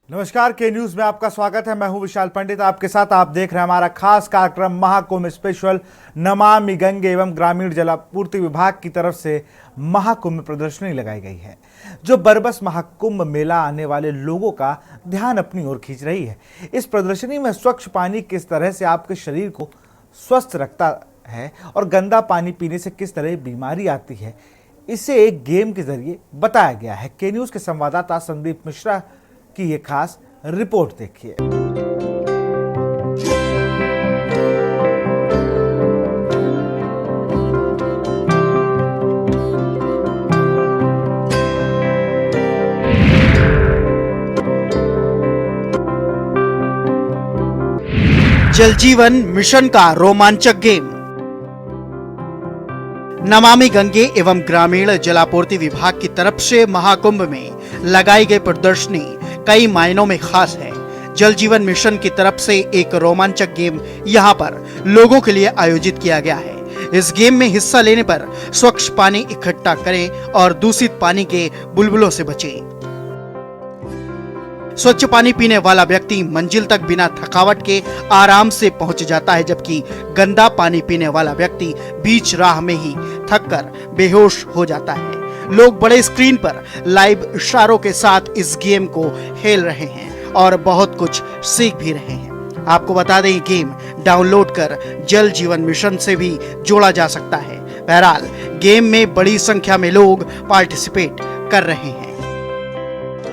नमस्कार, के न्यूज में आपका स्वागत है। मैं हूं विशाल पंडित, आपके साथ। आप देख रहे हैं हमारा खास कार्यक्रम महाकुंभ स्पेशल। नमामि गंगे एवं ग्रामीण जलापूर्ति विभाग की तरफ से महाकुंभ प्रदर्शनी लगाई गई है, जो बरबस महाकुंभ मेला आने वाले लोगों का ध्यान अपनी ओर खींच रही है। इस प्रदर्शनी में स्वच्छ पानी किस तरह से आपके शरीर को स्वस्थ रखता है और गंदा पानी पीने से किस तरह बीमारी आती है, इसे एक गेम के जरिए बताया गया है। के न्यूज के संवाददाता संदीप मिश्रा की ये खास रिपोर्ट देखिए। जल जीवन मिशन का रोमांचक गेम। नमामि गंगे एवं ग्रामीण जलापूर्ति विभाग की तरफ से महाकुंभ में लगाई गई प्रदर्शनी कई मायनों में खास है। जल जीवन मिशन की तरफ से एक रोमांचक गेम यहां पर लोगों के लिए आयोजित किया गया है। इस गेम में हिस्सा लेने पर स्वच्छ पानी इकट्ठा करें और दूषित पानी के बुलबुलों से बचें। स्वच्छ पानी पीने वाला व्यक्ति मंजिल तक बिना थकावट के आराम से पहुंच जाता है, जबकि गंदा पानी पीने वाला व्यक्ति बीच राह में ही थककर बेहोश हो जाता है। लोग बड़े स्क्रीन पर लाइव इशारों के साथ इस गेम को खेल रहे हैं और बहुत कुछ सीख भी रहे हैं। आपको बता दें, गेम डाउनलोड कर जल जीवन मिशन से भी जोड़ा जा सकता है। बहरहाल गेम में बड़ी संख्या में लोग पार्टिसिपेट कर रहे हैं।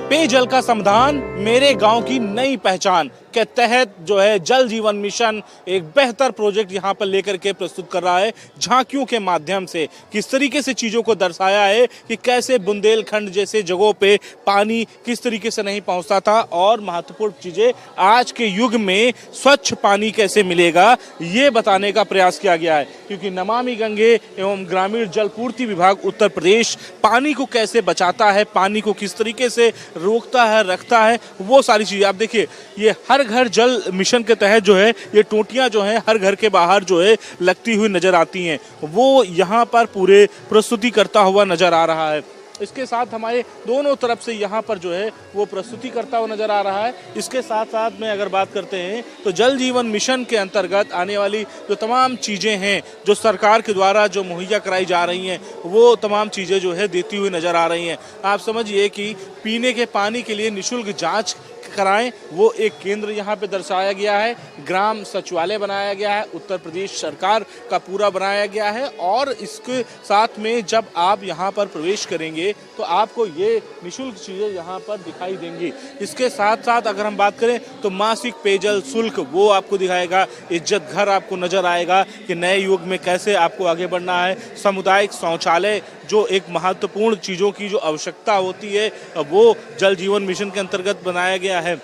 पेयजल का समाधान, मेरे गांव की नई पहचान के तहत जो है जल जीवन मिशन एक बेहतर प्रोजेक्ट यहां पर लेकर के प्रस्तुत कर रहा है। झांकियों के माध्यम से किस तरीके से चीजों को दर्शाया है कि कैसे बुंदेलखंड जैसे जगहों पे पानी किस तरीके से नहीं पहुंचता था, और महत्वपूर्ण चीजें आज के युग में स्वच्छ पानी कैसे मिलेगा, ये बताने का प्रयास किया गया है। क्योंकि नमामि गंगे एवं ग्रामीण जलपूर्ति विभाग उत्तर प्रदेश पानी को कैसे बचाता है, पानी को किस तरीके से रोकता है, रखता है, वो सारी चीजें आप देखिए। ये हर घर जल मिशन के तहत जो है ये टोटियां जो है हर घर के बाहर जो है लगती हुई नजर आती हैं, वो यहाँ पर पूरे प्रस्तुति करता हुआ नजर आ रहा है। इसके साथ हमारे दोनों तरफ से यहाँ पर जो है वो प्रस्तुति करता हुआ नजर आ रहा है। इसके साथ साथ में अगर बात करते हैं तो जल जीवन मिशन के अंतर्गत आने वाली जो तमाम चीज़ें हैं, जो सरकार के द्वारा जो मुहैया कराई जा रही हैं, वो तमाम चीज़ें जो है देती हुई नजर आ रही हैं। आप समझिए कि पीने के पानी के लिए निःशुल्क जाँच कराएं, वो एक केंद्र यहाँ पे दर्शाया गया है। ग्राम सचिवालय बनाया गया है, उत्तर प्रदेश सरकार का पूरा बनाया गया है। और इसके साथ में जब आप यहाँ पर प्रवेश करेंगे तो आपको ये निःशुल्क चीज़ें यहाँ पर दिखाई देंगी। इसके साथ साथ अगर हम बात करें तो मासिक पेयजल शुल्क वो आपको दिखाएगा। इज्जत घर आपको नजर आएगा कि नए युग में कैसे आपको आगे बढ़ना है। सामुदायिक शौचालय जो एक महत्वपूर्ण चीज़ों की जो आवश्यकता होती है, वो जल जीवन मिशन के अंतर्गत बनाया गया है।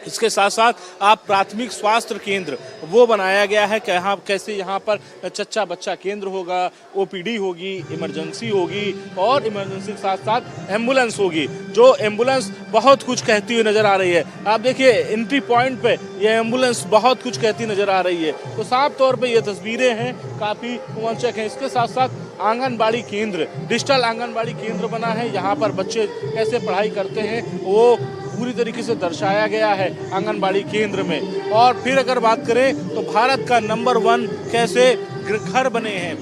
इसके साथ साथ आप प्राथमिक स्वास्थ्य केंद्र वो बनाया गया है कि यहाँ कैसे यहाँ पर चच्चा बच्चा केंद्र होगा, ओपीडी होगी, इमरजेंसी होगी, और इमरजेंसी के साथ साथ एम्बुलेंस होगी। जो एम्बुलेंस बहुत कुछ कहती हुई नज़र आ रही है। आप देखिए एंट्री पॉइंट पे ये एम्बुलेंस बहुत कुछ कहती नज़र आ रही है। तो साफ तौर पे ये तस्वीरें हैं, काफ़ी रोमांचक हैं। इसके साथ साथ आंगनबाड़ी केंद्र, डिजिटल आंगनबाड़ी केंद्र बना है। यहाँ पर बच्चे कैसे पढ़ाई करते हैं वो पूरी तरीके से दर्शाया गया है आंगनबाड़ी केंद्र में। और फिर अगर बात करें तो भारत का नंबर 1 कैसे घर बने हैं,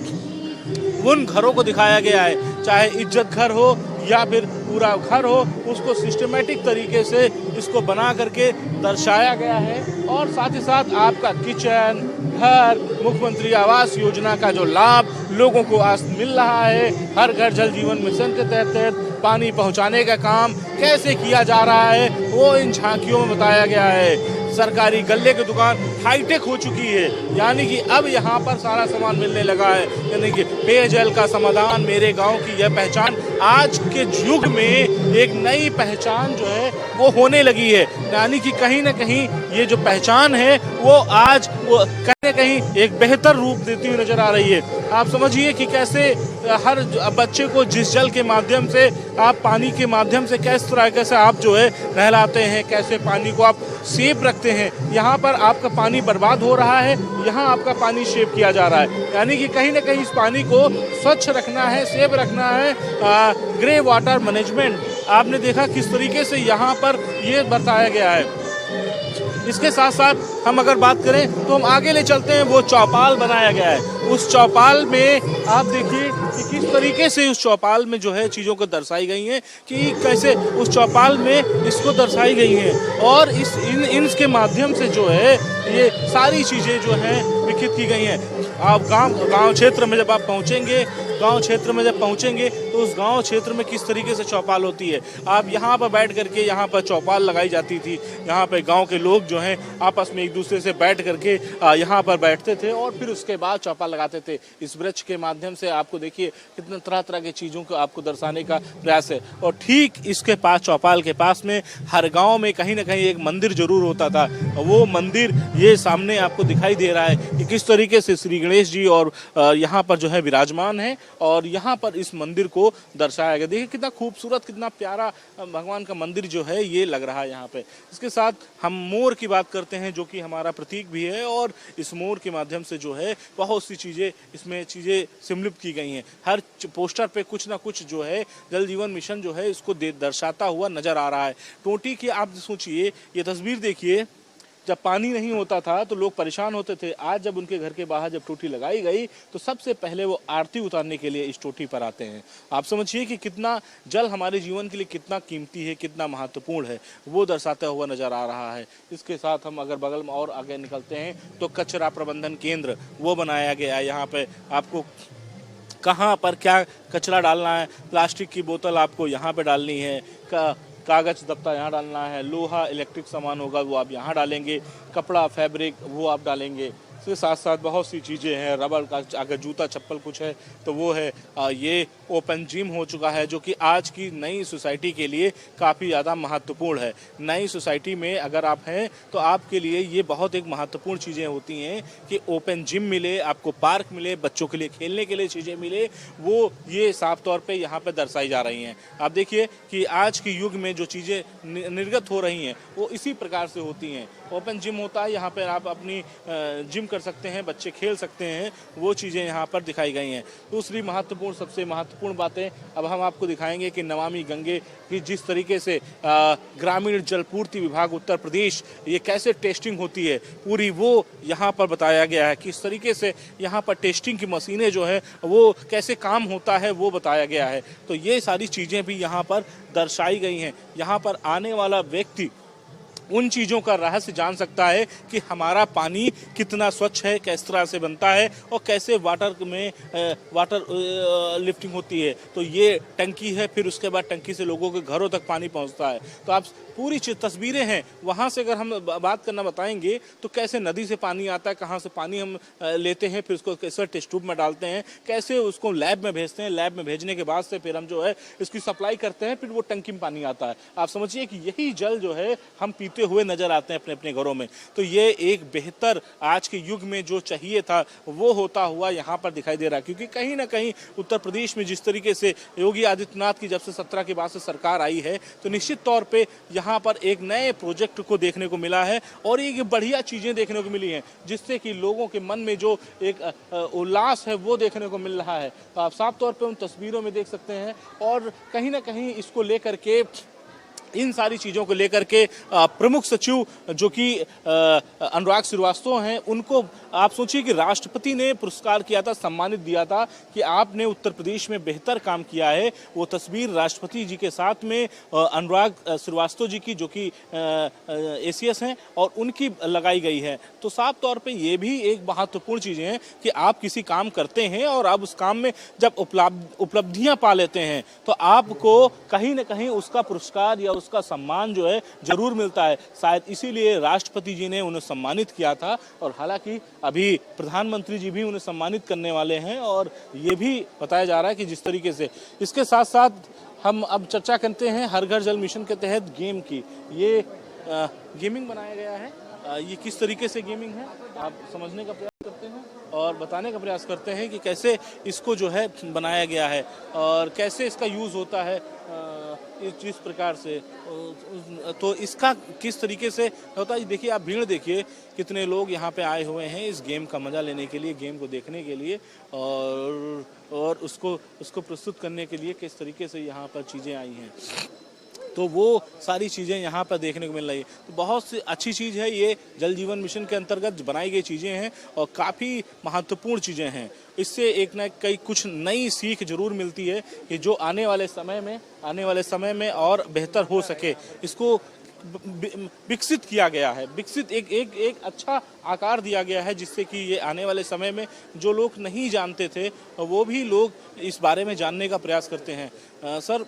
उन घरों को दिखाया गया है। चाहे इज्जत घर हो या फिर पूरा घर हो, उसको सिस्टमेटिक तरीके से इसको बना करके दर्शाया गया है। और साथ ही साथ आपका किचन, घर, मुख्यमंत्री आवास योजना का जो लाभ लोगों को आज मिल रहा है, हर घर जल जीवन मिशन के तहत पानी पहुंचाने का काम कैसे किया जा रहा है, वो इन झांकियों में बताया गया है। सरकारी गल्ले की दुकान हाईटेक हो चुकी है, यानी कि अब यहाँ पर सारा सामान मिलने लगा है। यानी कि पेयजल का समाधान, मेरे गांव की यह पहचान आज के युग में एक नई पहचान जो है वो होने लगी है। यानी कि कहीं ना कहीं ये जो पहचान है वो आज वो कहीं ना कहीं एक बेहतर रूप देती हुई नजर आ रही है। आप समझिए कि कैसे हर बच्चे को जिस जल के माध्यम से आप पानी के माध्यम से किस तरीके से आप जो है नहलाते हैं, कैसे पानी को आप सेफ रखते हैं। यहाँ पर आपका पानी बर्बाद हो रहा है, यहाँ आपका पानी सेव किया जा रहा है। यानी कि कहीं ना कहीं इस पानी को स्वच्छ रखना है, सेव रखना है। ग्रे वाटर मैनेजमेंट आपने देखा किस तरीके से यहाँ पर ये बताया गया है। इसके साथ साथ हम अगर बात करें तो हम आगे ले चलते हैं, वो चौपाल बनाया गया है। उस चौपाल में आप देखिए कि किस तरीके से उस चौपाल में जो है चीज़ों को दर्शाई गई हैं, कि कैसे उस चौपाल में इसको दर्शाई गई हैं, और इसके माध्यम से जो है ये सारी चीज़ें जो हैं विकसित की गई हैं। आप गांव क्षेत्र में जब आप पहुंचेंगे, गांव क्षेत्र में जब पहुंचेंगे तो उस गांव क्षेत्र में किस तरीके से चौपाल होती है। आप यहाँ पर बैठ करके, यहाँ पर चौपाल लगाई जाती थी, यहाँ पे गांव के लोग जो हैं आपस में एक दूसरे से बैठ करके यहाँ पर बैठते थे और फिर उसके बाद चौपाल लगाते थे। इस वृक्ष के माध्यम से आपको देखिए कितने तरह तरह की चीज़ों को आपको दर्शाने का प्रयास है। और ठीक इसके पास, चौपाल के पास में हर गाँव में कहीं ना कहीं एक मंदिर जरूर होता था। वो मंदिर ये सामने आपको दिखाई दे रहा है कि किस तरीके से श्री गणेश जी और यहाँ पर जो है विराजमान है, और यहाँ पर इस मंदिर को दर्शाया गया। देखिए कितना खूबसूरत, कितना प्यारा भगवान का मंदिर जो है ये लग रहा है यहाँ पे। इसके साथ हम मोर की बात करते हैं, जो कि हमारा प्रतीक भी है, और इस मोर के माध्यम से जो है बहुत सी चीज़ें, इसमें चीज़ें सम्मिलित की गई हैं। हर पोस्टर पे कुछ ना कुछ जो है जल जीवन मिशन जो है इसको दर्शाता हुआ नजर आ रहा है। टोटी की आप सोचिए, ये तस्वीर देखिए, जब पानी नहीं होता था तो लोग परेशान होते थे। आज जब उनके घर के बाहर जब टोटी लगाई गई तो सबसे पहले वो आरती उतारने के लिए इस टोटी पर आते हैं। आप समझिए कि कितना जल हमारे जीवन के लिए कितना कीमती है, कितना महत्वपूर्ण है, वो दर्शाता हुआ नजर आ रहा है। इसके साथ हम अगर बगल में और आगे निकलते हैं तो कचरा प्रबंधन केंद्र वो बनाया गया है। यहाँ पे आपको कहाँ पर क्या कचरा डालना है, प्लास्टिक की बोतल आपको यहाँ पे डालनी है, कागज दफ्तर यहाँ डालना है, लोहा इलेक्ट्रिक सामान होगा वो आप यहाँ डालेंगे, कपड़ा फैब्रिक वो आप डालेंगे। इसके साथ साथ बहुत सी चीज़ें हैं, रबड़ का, अगर जूता चप्पल कुछ है तो वो है। ये ओपन जिम हो चुका है, जो कि आज की नई सोसाइटी के लिए काफ़ी ज़्यादा महत्वपूर्ण है। नई सोसाइटी में अगर आप हैं तो आपके लिए ये बहुत एक महत्वपूर्ण चीज़ें होती हैं कि ओपन जिम मिले, आपको पार्क मिले, बच्चों के लिए खेलने के लिए चीज़ें मिले, वो ये साफ तौर पे यहाँ पे दर्शाई जा रही हैं। आप देखिए कि आज के युग में जो चीज़ें निर्गत हो रही हैं वो इसी प्रकार से होती हैं। ओपन जिम होता है, यहाँ पर आप अपनी जिम कर सकते हैं, बच्चे खेल सकते हैं, वो चीज़ें यहाँ पर दिखाई गई हैं। दूसरी महत्वपूर्ण, सबसे महत्वपूर्ण बातें अब हम आपको दिखाएंगे कि नमामि गंगे की जिस तरीके से ग्रामीण जलपूर्ति विभाग उत्तर प्रदेश ये कैसे टेस्टिंग होती है पूरी, वो यहाँ पर बताया गया है। किस तरीके से यहाँ पर टेस्टिंग की मशीनें जो है वो कैसे काम होता है वो बताया गया है। तो ये सारी चीज़ें भी यहाँ पर दर्शाई गई हैं। यहाँ पर आने वाला व्यक्ति उन चीज़ों का रहस्य जान सकता है कि हमारा पानी कितना स्वच्छ है, किस तरह से बनता है और कैसे वाटर लिफ्टिंग होती है। तो ये टंकी है, फिर उसके बाद टंकी से लोगों के घरों तक पानी पहुंचता है। तो आप पूरी तस्वीरें हैं वहाँ से अगर हम बात करना बताएंगे तो कैसे नदी से पानी आता है, कहाँ से पानी हम लेते हैं, फिर उसको कैसे टेस्ट ट्यूब में डालते हैं, कैसे उसको लैब में भेजते हैं, लैब में भेजने के बाद से फिर हम जो है इसकी सप्लाई करते हैं, फिर वो टंकी में पानी आता है। आप समझिए कि यही जल जो है हम पीते हुए नजर आते हैं अपने अपने घरों में। तो ये एक बेहतर आज के युग में जो चाहिए था वो होता हुआ यहाँ पर दिखाई दे रहा है। क्योंकि कहीं ना कहीं उत्तर प्रदेश में जिस तरीके से योगी आदित्यनाथ की जब से 17 के बाद से सरकार आई है तो निश्चित तौर पे यहाँ पर एक नए प्रोजेक्ट को देखने को मिला है और ये बढ़िया चीजें देखने को मिली हैं, जिससे कि लोगों के मन में जो एक उल्लास है वो देखने को मिल रहा है। तो आप साफ तौर पे उन तस्वीरों में देख सकते हैं। और कहीं ना कहीं इसको लेकर के, इन सारी चीज़ों को लेकर के प्रमुख सचिव जो कि अनुराग श्रीवास्तव हैं, उनको आप सोचिए कि राष्ट्रपति ने पुरस्कार किया था, सम्मानित दिया था कि आपने उत्तर प्रदेश में बेहतर काम किया है। वो तस्वीर राष्ट्रपति जी के साथ में अनुराग श्रीवास्तव जी की, जो कि एसीएस हैं, और उनकी लगाई गई है। तो साफ तौर पे ये भी एक महत्वपूर्ण चीज़ है कि आप किसी काम करते हैं और आप उस काम में जब उपलब्धियां पा लेते हैं तो आपको कहीं ना कहीं उसका पुरस्कार या उसका सम्मान जो है जरूर मिलता है। शायद इसीलिए राष्ट्रपति जी ने उन्हें सम्मानित किया था, और हालांकि अभी प्रधानमंत्री जी भी उन्हें सम्मानित करने वाले हैं। और ये भी बताया जा रहा है कि जिस तरीके से, इसके साथ साथ हम अब चर्चा करते हैं हर घर जल मिशन के तहत गेम की। ये गेमिंग बनाया गया है, ये किस तरीके से गेमिंग है आप समझने का प्रयास करते हैं और बताने का प्रयास करते हैं कि कैसे इसको जो है बनाया गया है और कैसे इसका यूज़ होता है जिस प्रकार से, तो इसका किस तरीके से होता है। देखिए आप भीड़ देखिए, कितने लोग यहाँ पे आए हुए हैं इस गेम का मज़ा लेने के लिए, गेम को देखने के लिए और उसको प्रस्तुत करने के लिए किस तरीके से यहाँ पर चीज़ें आई हैं। तो वो सारी चीज़ें यहाँ पर देखने को मिल रही है। तो बहुत सी अच्छी चीज़ है ये, जल जीवन मिशन के अंतर्गत बनाई गई चीज़ें हैं और काफ़ी महत्वपूर्ण चीज़ें हैं। इससे एक न कई कुछ नई सीख जरूर मिलती है कि जो आने वाले समय में और बेहतर हो सके, इसको विकसित किया गया है, विकसित एक अच्छा आकार दिया गया है, जिससे कि ये आने वाले समय में जो लोग नहीं जानते थे वो भी लोग इस बारे में जानने का प्रयास करते हैं। सर,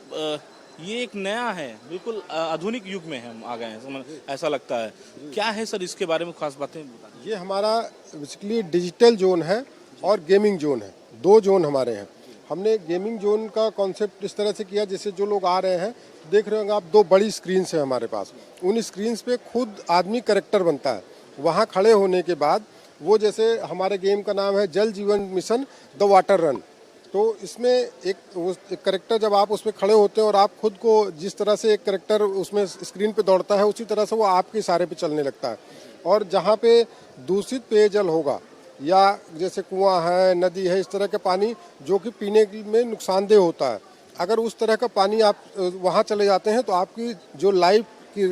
ये एक नया है, बिल्कुल आधुनिक युग में हम आ गए हैं, ऐसा लगता है। क्या है सर इसके बारे में खास बातें बताइए। ये हमारा बेसिकली डिजिटल जोन है और गेमिंग जोन है, दो जोन हमारे हैं। हमने गेमिंग जोन का कॉन्सेप्ट इस तरह से किया, जैसे जो लोग आ रहे हैं देख रहे होंगे आप, दो बड़ी स्क्रीन्स है हमारे पास। उन स्क्रीन्स पे खुद आदमी कैरेक्टर बनता है। वहाँ खड़े होने के बाद वो, जैसे हमारे गेम का नाम है जल जीवन मिशन द वाटर रन, तो इसमें एक कैरेक्टर जब आप उसमें खड़े होते हैं और आप खुद को जिस तरह से एक कैरेक्टर उसमें स्क्रीन पे दौड़ता है, उसी तरह से वो आपके इशारे पे चलने लगता है। और जहाँ पे दूषित पेयजल होगा या जैसे कुआं है, नदी है, इस तरह के पानी जो कि पीने में नुकसानदेह होता है, अगर उस तरह का पानी आप वहाँ चले जाते हैं तो आपकी जो लाइफ की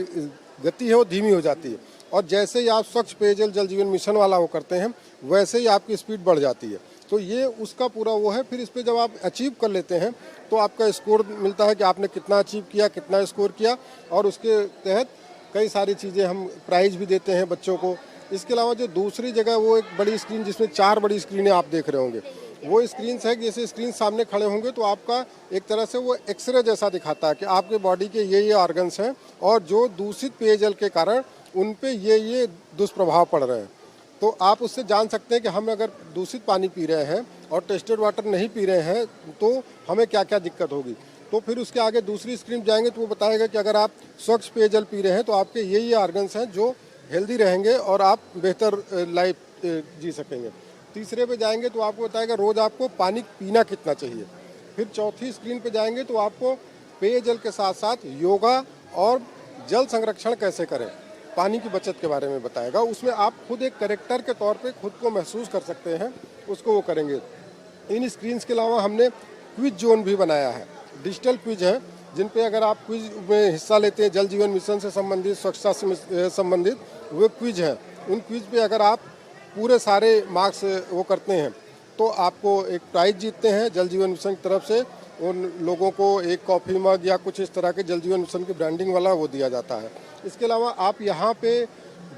गति है वो धीमी हो जाती है। और जैसे ही आप स्वच्छ पेयजल जल जीवन मिशन वाला वो करते हैं, वैसे ही आपकी स्पीड बढ़ जाती है। तो ये उसका पूरा वो है। फिर इस पर जब आप अचीव कर लेते हैं तो आपका स्कोर मिलता है कि आपने कितना अचीव किया, कितना स्कोर किया, और उसके तहत कई सारी चीज़ें हम प्राइज भी देते हैं बच्चों को। इसके अलावा जो दूसरी जगह वो एक बड़ी स्क्रीन, जिसमें 4 बड़ी स्क्रीनें आप देख रहे होंगे, वो स्क्रीन है। जैसे स्क्रीन सामने खड़े होंगे तो आपका एक तरह से वो एक्सरे जैसा दिखाता है कि आपके बॉडी के ये ऑर्गन्स हैं और जो दूषित पेयजल के कारण उन पे ये दुष्प्रभाव पड़ रहे हैं। तो आप उससे जान सकते हैं कि हम अगर दूषित पानी पी रहे हैं और टेस्टेड वाटर नहीं पी रहे हैं तो हमें क्या क्या दिक्कत होगी। तो फिर उसके आगे दूसरी स्क्रीन जाएंगे तो वो बताएगा कि अगर आप स्वच्छ पेयजल पी रहे हैं तो आपके ये ऑर्गन्स हैं जो हेल्दी रहेंगे और आप बेहतर लाइफ जी सकेंगे। तीसरे पे जाएंगे तो आपको बताएगा रोज़ आपको पानी पीना कितना चाहिए। फिर चौथी स्क्रीन पे जाएंगे तो आपको पेयजल के साथ साथ योगा और जल संरक्षण कैसे करें, पानी की बचत के बारे में बताएगा। उसमें आप खुद एक कैरेक्टर के तौर पे खुद को महसूस कर सकते हैं, उसको वो करेंगे। इन स्क्रीन्स के अलावा हमने क्विज जोन भी बनाया है, डिजिटल क्विज है, जिन पे अगर आप क्विज में हिस्सा लेते हैं, जल जीवन मिशन से संबंधित, स्वच्छता से संबंधित वो क्विज हैं। उन क्विज पे अगर आप पूरे सारे मार्क्स वो करते हैं तो आपको एक प्राइज जीतते हैं जल जीवन मिशन की तरफ से। उन लोगों को एक कॉफ़ी मग या कुछ इस तरह के जल जीवन मिशन की ब्रांडिंग वाला वो दिया जाता है। इसके अलावा आप यहाँ पे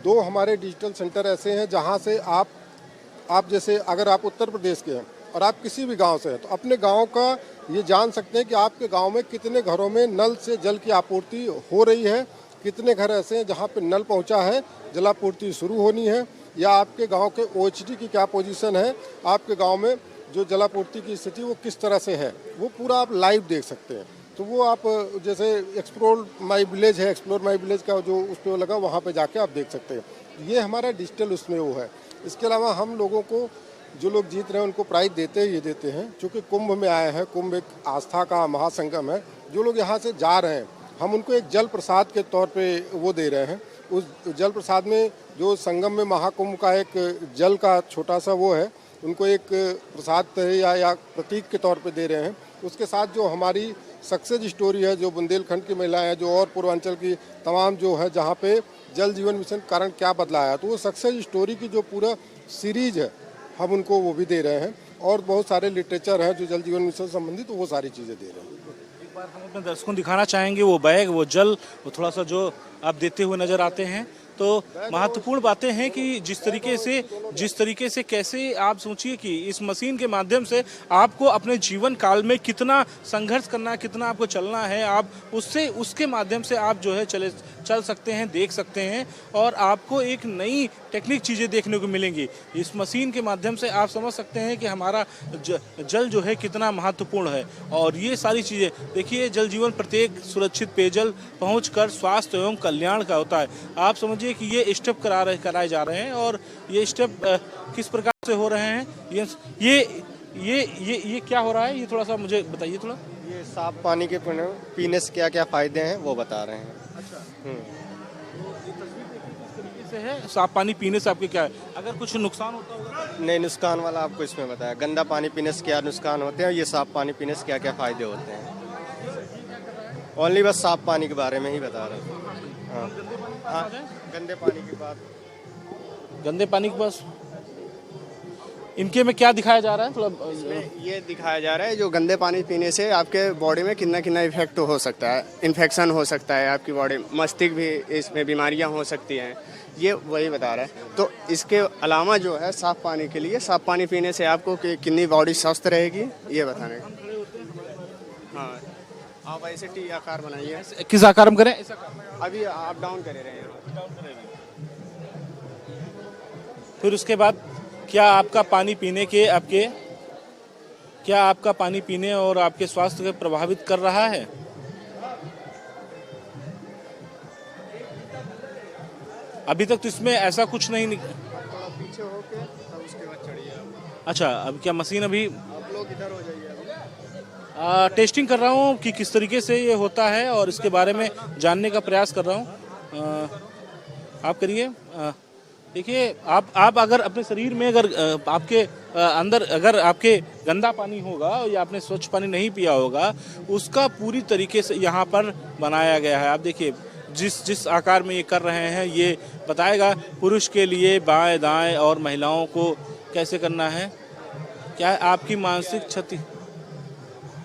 2 हमारे डिजिटल सेंटर ऐसे हैं जहाँ से आप जैसे अगर आप उत्तर प्रदेश के हैं और आप किसी भी गांव से हैं तो अपने गांव का ये जान सकते हैं कि आपके गांव में कितने घरों में नल से जल की आपूर्ति हो रही है, कितने घर ऐसे हैं जहाँ पे नल पहुँचा है, जलापूर्ति शुरू होनी है, या आपके गांव के OHD की क्या पोजीशन है, आपके गांव में जो जलापूर्ति की स्थिति वो किस तरह से है, वो पूरा आप लाइव देख सकते हैं। तो वो आप जैसे एक्सप्लोर माई विलेज है, एक्सप्लोर माई विलेज का जो उस पर लगा, वहाँ पे जाके आप देख सकते हैं। ये हमारा डिजिटल उसमें वो है। इसके अलावा हम लोगों को जो लोग जीत रहे हैं उनको प्राइज देते हैं, क्योंकि कुंभ में आए हैं। कुंभ एक आस्था का महासंगम है। जो लोग यहाँ से जा रहे हैं हम उनको एक जल प्रसाद के तौर पे वो दे रहे हैं। उस जल प्रसाद में जो संगम में महाकुंभ का एक जल का छोटा सा वो है, उनको एक प्रसाद या प्रतीक के तौर पे दे रहे हैं। उसके साथ जो हमारी सक्सेस स्टोरी है, जो बुंदेलखंड की महिलाएं हैं, जो और पूर्वांचल की तमाम जो है जहाँ पे जल जीवन मिशन कारण क्या बदला है, तो वो सक्सेस स्टोरी की जो पूरा सीरीज है हम उनको वो भी दे रहे हैं। और बहुत सारे लिटरेचर हैं जो जल जीवन मिशन से संबंधित, तो वो सारी चीज़ें दे रहे हैं। एक बार हम अपने दर्शकों को दिखाना चाहेंगे वो बैग, वो जल, वो थोड़ा सा जो आप देते हुए नजर आते हैं। तो महत्वपूर्ण बातें हैं कि जिस तरीके से कैसे आप सोचिए कि इस मशीन के माध्यम से आपको अपने जीवन काल में कितना संघर्ष करना है, कितना आपको चलना है, आप उसके माध्यम से आप जो है चल सकते हैं, देख सकते हैं, और आपको एक नई टेक्निक चीज़ें देखने को मिलेंगी। इस मशीन के माध्यम से आप समझ सकते हैं कि हमारा जल जो है कितना महत्वपूर्ण है। और ये सारी चीज़ें देखिए, जल जीवन प्रत्येक सुरक्षित पेयजल पहुंचकर स्वास्थ्य एवं कल्याण का होता है। आप समझिए कि ये स्टेप कराए जा रहे हैं, और ये स्टेप किस प्रकार से हो रहे हैं, ये क्या हो रहा है, ये थोड़ा सा मुझे बताइए थोड़ा। ये साफ पानी के पीने से क्या क्या फायदे हैं वो बता रहे हैं। से है साफ पानी पीने से आपके क्या है, अगर कुछ नुकसान होता होगा तो? नहीं, नुकसान वाला आपको इसमें बताया, गंदा पानी पीने से क्या नुकसान होते हैं, ये साफ पानी पीने से क्या क्या फायदे होते हैं। ओनली बस साफ पानी के बारे में ही बता रहे हैं। हाँ, गंदे पानी की बात। गंदे पानी के पास इनके में क्या दिखाया जा रहा है? थोड़ा इसमें ये दिखाया जा रहा है जो गंदे पानी पीने से आपके बॉडी में कितना कितना इफेक्ट हो सकता है, इन्फेक्शन हो सकता है आपकी बॉडी, मस्तिष्क भी इसमें बीमारियां हो सकती हैं, ये वही बता रहा है। तो इसके अलावा जो है साफ पानी के लिए, साफ पानी पीने से आपको कितनी बॉडी स्वस्थ रहेगी ये बताने का। हाँ, आप ऐसे टी आकार बनाइए। किस आकार में करें? अभी आप डाउन करे रहे हैं। फिर उसके बाद क्या आपका पानी पीने के क्या आपका पानी पीने और आपके स्वास्थ्य को प्रभावित कर रहा है? अभी तक तो इसमें ऐसा कुछ नहीं थोड़ा पीछे होके तब उसके बाद चढ़िए आप। अच्छा, अब क्या मशीन अभी आप लोग इधर हो जाइए। टेस्टिंग कर रहा हूँ कि किस तरीके से ये होता है और इसके बारे में जानने का प्रयास कर रहा हूँ। आप करिए। देखिए, आप अगर अपने शरीर में अगर आपके अंदर अगर आपके गंदा पानी होगा या आपने स्वच्छ पानी नहीं पिया होगा, उसका पूरी तरीके से यहाँ पर बनाया गया है। आप देखिए जिस आकार में ये कर रहे हैं, ये बताएगा पुरुष के लिए बाएं दाएं और महिलाओं को कैसे करना है। क्या आपकी मानसिक क्षति,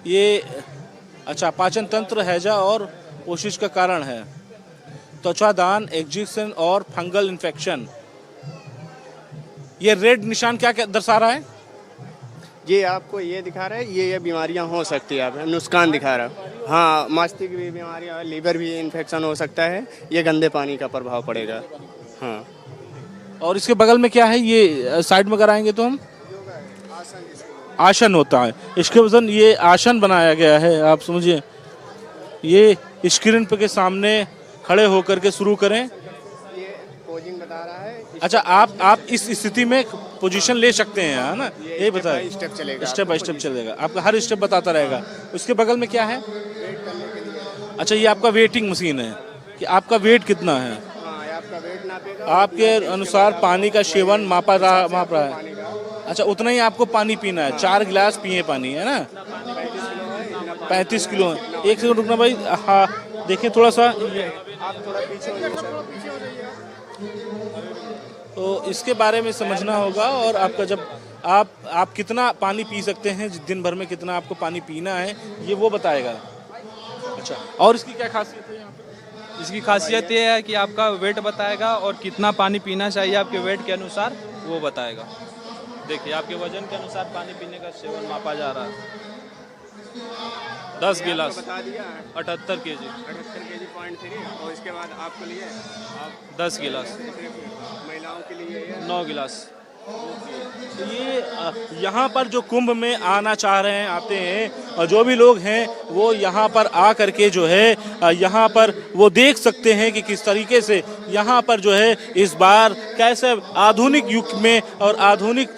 ये अच्छा पाचन तंत्र, हैजा और कोशिश का कारण है, त्वचा दान, एक्जिक्शन और फंगल इन्फेक्शन। ये रेड निशान क्या क्या दर्शा रहा है? ये आपको ये दिखा रहा है, ये बीमारियां हो सकती है, आप नुकसान दिखा रहा है। हाँ, मस्तिष्क भी बीमारियां, लीवर भी इन्फेक्शन हो सकता है, ये गंदे पानी का प्रभाव पड़ेगा। हाँ, और इसके बगल में क्या है? ये साइड में कराएंगे तो हम आसन होता है, इसके वजन ये आसन बनाया गया है। आप समझिए, ये स्क्रीन पे के सामने खड़े होकर के शुरू करें। ये पोजिंग बता रहा है। अच्छा, आप इस स्थिति में पोजीशन ले सकते हैं, है ना? यही बताए, स्टेप चलेगा, स्टेप बाय स्टेप चलेगा, आपका हर स्टेप बताता रहेगा। उसके बगल में क्या है? अच्छा, ये आपका वेटिंग मशीन है कि आपका वेट कितना है, हाँ, आपका वेट नापेगा, आपके अनुसार पानी का सेवन माप रहा है। अच्छा, उतना ही आपको पानी पीना है। 4 गिलास पिए पानी, है ना? 35 किलो है। एक सेकंड रुकना भाई। हाँ, देखिए थोड़ा सा, आप थोड़ा पीछे हो जाइए तो इसके बारे में समझना होगा। और आपका जब आप कितना पानी पी सकते हैं, दिन भर में कितना आपको पानी पीना है, ये वो बताएगा। अच्छा, और इसकी क्या खासियत है यहाँ पे? इसकी खासियत ये है कि आपका वेट बताएगा और कितना पानी पीना चाहिए आपके वेट के अनुसार वो बताएगा। देखिए, आपके वजन के अनुसार पानी पीने का सेवन मापा जा रहा है। 10 गिलास बता दिया 78 केजी, 78 kg 0.3। और इसके बाद आपके लिए आप 10 गिलास, महिलाओं के लिए 9 गिलास। तो ये यहाँ पर जो कुंभ में आना चाह रहे हैं, आते हैं, और जो भी लोग हैं वो यहाँ पर आ करके जो है यहाँ पर वो देख सकते हैं कि किस तरीके से यहाँ पर जो है इस बार कैसे आधुनिक युग में और आधुनिक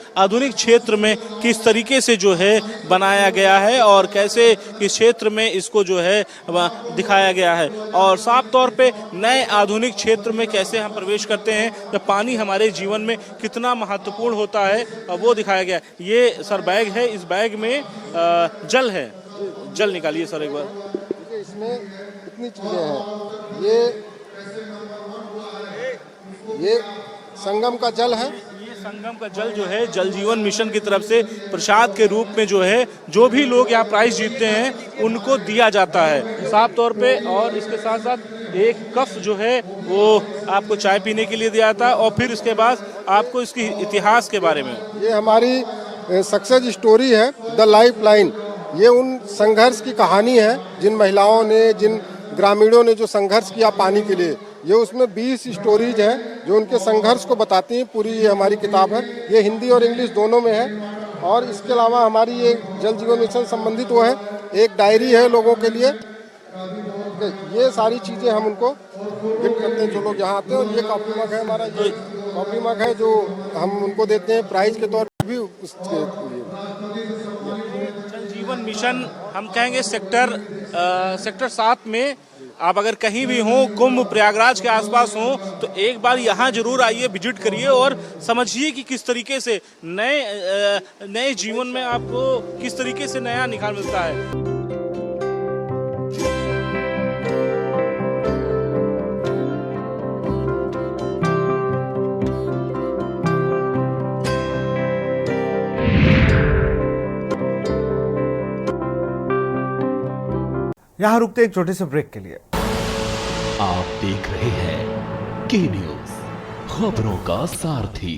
क्षेत्र में किस तरीके से जो है बनाया गया है और कैसे किस क्षेत्र में इसको जो है दिखाया गया है, और साफ तौर पे नए आधुनिक क्षेत्र में कैसे हम प्रवेश करते हैं, तो पानी हमारे जीवन में कितना महत्वपूर्ण होता है वो दिखाया गया। ये सर बैग है, इस बैग में जल है। जल निकालिए सर एक बार। देखिए, इसमें कितनी चीज़ें हैं। ये संगम का जल है। ये संगम का जल जो है जल जीवन मिशन की तरफ से प्रसाद के रूप में जो है जो भी लोग यहाँ प्राइज जीतते हैं उनको दिया जाता है साफ तौर पे। और इसके साथ साथ एक कप जो है वो आपको चाय पीने के लिए दिया जाता है, और फिर इसके बाद आपको इसकी इतिहास के बारे में। ये हमारी सक्सेस स्टोरी है, द लाइफ लाइन। ये उन संघर्ष की कहानी है जिन महिलाओं ने, जिन ग्रामीणों ने जो संघर्ष किया पानी के लिए। ये उसमें 20 स्टोरीज हैं जो उनके संघर्ष को बताती हैं। पूरी ये हमारी किताब है, ये हिंदी और इंग्लिश दोनों में है। और इसके अलावा हमारी ये जल जीवन मिशन संबंधित वो है, एक डायरी है लोगों के लिए। ये सारी चीज़ें हम उनको गिफ्ट करते हैं जो लोग यहाँ आते हैं। और ये कॉफी मग है हमारा, ये कॉफी मग है जो हम उनको देते हैं प्राइज के तौर पर भी। उसके जल जीवन मिशन हम कहेंगे सेक्टर 7 में आप अगर कहीं भी हो, कुंभ प्रयागराज के आसपास हो, तो एक बार यहाँ जरूर आइए, विजिट करिए और समझिए कि किस तरीके से नए जीवन में आपको किस तरीके से नया निखार मिलता है। यहाँ रुकते एक छोटे से ब्रेक के लिए। आप देख रहे हैं के न्यूज, खबरों का सारथी।